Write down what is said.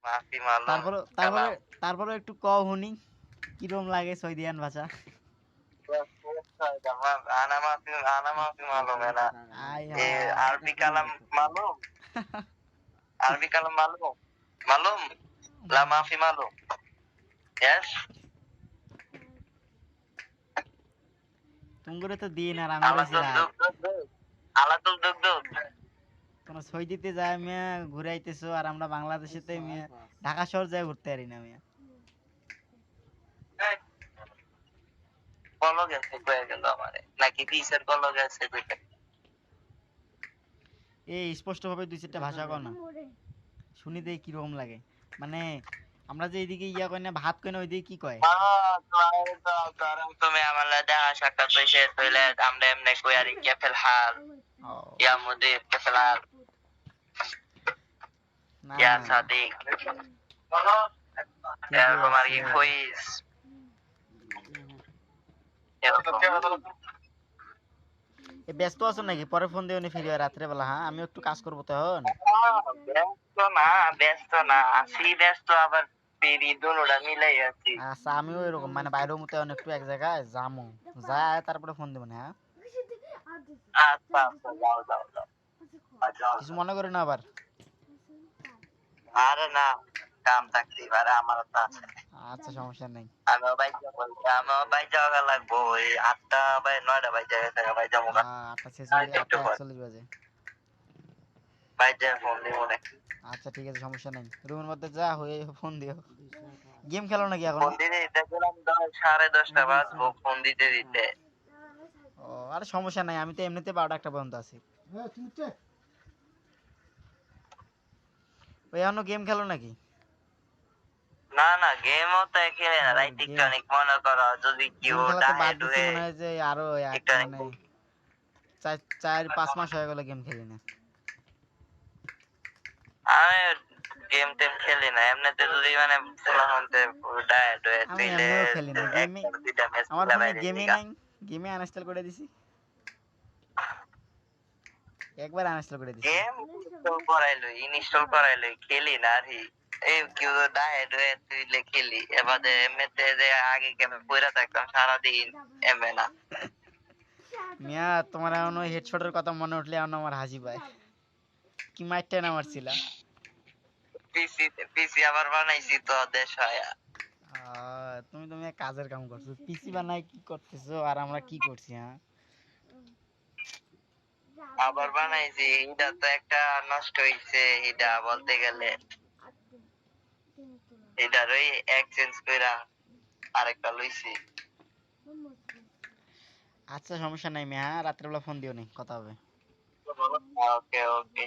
মাফি মালুম তারপরে কালাম। তারপরে একটু কও শুনি কিরকম লাগে সৌদিয়ান ভাষা। আনা মাফি মালুম है ना। আয় ये হায়। अरबी कलम मालूम, अरबी कलम मालूम, मालूम ला माफी मालूम। यस তুঙ্গরে তো দিন আর আঙ্গুর আলা হইছে তো রাত। দুগ দুগ দুগ, আলা তো দুগ দুগ। কোন সৌদিতে যায় মিয়া ঘুরে আইতেছো আর আমরা বাংলাদেশেতে মিয়া ঢাকা শহর যায় ঘুরতে পারি না মিয়া। কল গেছে কয়ে গেল আমারে নাকি পিসের কল গেছে কইতে। এই স্পষ্ট ভাবে দুই চারটা ভাষা কও না শুনি দেই কিরকম লাগে। মানে আমরা যে এইদিকে ইয়া কই না ভাত কই না ওইদিকে কি কয়? তুমি আমার দেখা সাক্ষাৎ হইছে তাইলে আমরা এমনি কই আর কে ফিলহাল ও ইয়া মুদির কে ফিলহাল না ইয়া না না সাদিক ঠিকই এরকম আর আছে। কি কইস এরকম। এ ব্যস্ত আছো নাকি? পরে ফোন দিও নি ফিরি রাত্রে বেলা। হ্যাঁ আমিও একটু কাজ করবো তখন। ব্যস্ত না, ব্যস্ত না, আছি ব্যস্ত আবার ফিরি দুটোটা মিলাই আছি। আচ্ছা আমিও এরকম মানে বাইরের মতো একটু এক জায়গায় যামু যায় তারপরে ফোন দিব না। হ্যাঁ আচ্ছা আচ্ছা যাও যাও যাও যাও কিছু যাও। মনে করি না আবার। আরে না কাম থাকতে পারে আমার তো আছে। আচ্ছা সমস্যা নেই। আমিও বাইক যাওয়া লাগবো ওই 8টা বাই 9টা বাইক যাওয়া বাইক যাবো গা। 8টা 46 একটু পর 8টা 41 বাজে। বাইক যাওয়া ফোন দিব না। আচ্ছা ঠিক আছে সমস্যা নেই রুমের মধ্যে যা হয়ে ফোন দিও। গেম খেলো নাকি এখন? ফোন দিতে দিতে গেলাম 10:30 বাজবো ফোন দিতে দিতে। ও আরে সমস্যা নাই আমি তো এমনিতে 12টা 1টা পর্যন্ত আছি। ওই এখনো গেম খেলো নাকি? না না গেমও তো খেলে না রাইট একটু গেম অনেক মনে করো যদি গেম কেউ খেলা তো ডাহে বাদ দিছি ডুহে মনে হয় যে আরো একটু অনেক মানে 4-5 মাস হয়ে গেল গেম খেলি না। আমি গেম টেম খেলি না এমনিতে যদি মানে ফুলাহন্তে ডাহে ডুহে আমি তুইলে এমনিও খেলি না গেমে। একটা দুইটা ম্যাচ আমার খেলা ফোনে বাইরে গেমই লিগা। নাই। গেমে আনইনস্টল করে দিছি। একবার আনইনস্টল করে দিছি। গেম ইনস্টল করাইলো খেলি না আর এই কেউ ডাহে ডুহে তুইলে খেলি এবারে এমনিতে যে আগে গেমে পড়ে থাকতাম সারাদিন এমনি না। মিয়া তোমার এখন ওই হেডশটের কথা মনে উঠলে এখন আমার হাসি পায়। কি মাইরটা না মারছিলা। পিসি পিসি আবার বানাইছি তো দেশ হয়। তুমি তুমি এক কাজের কাম করছো পিসি বানাই কি করতেছো আর আমরা কি করছি। হ্যাঁ আবার বানাইছি এটা তো একটা নষ্ট হইছে এটা বলতে গেলে এটার ওই এক্সচেঞ্জ কইরা আরেকটা লইছি। আচ্ছা সমস্যা নাই মিয়া রাত্রেবেলা ফোন দিও নি কথা হবে। ওকে ওকে।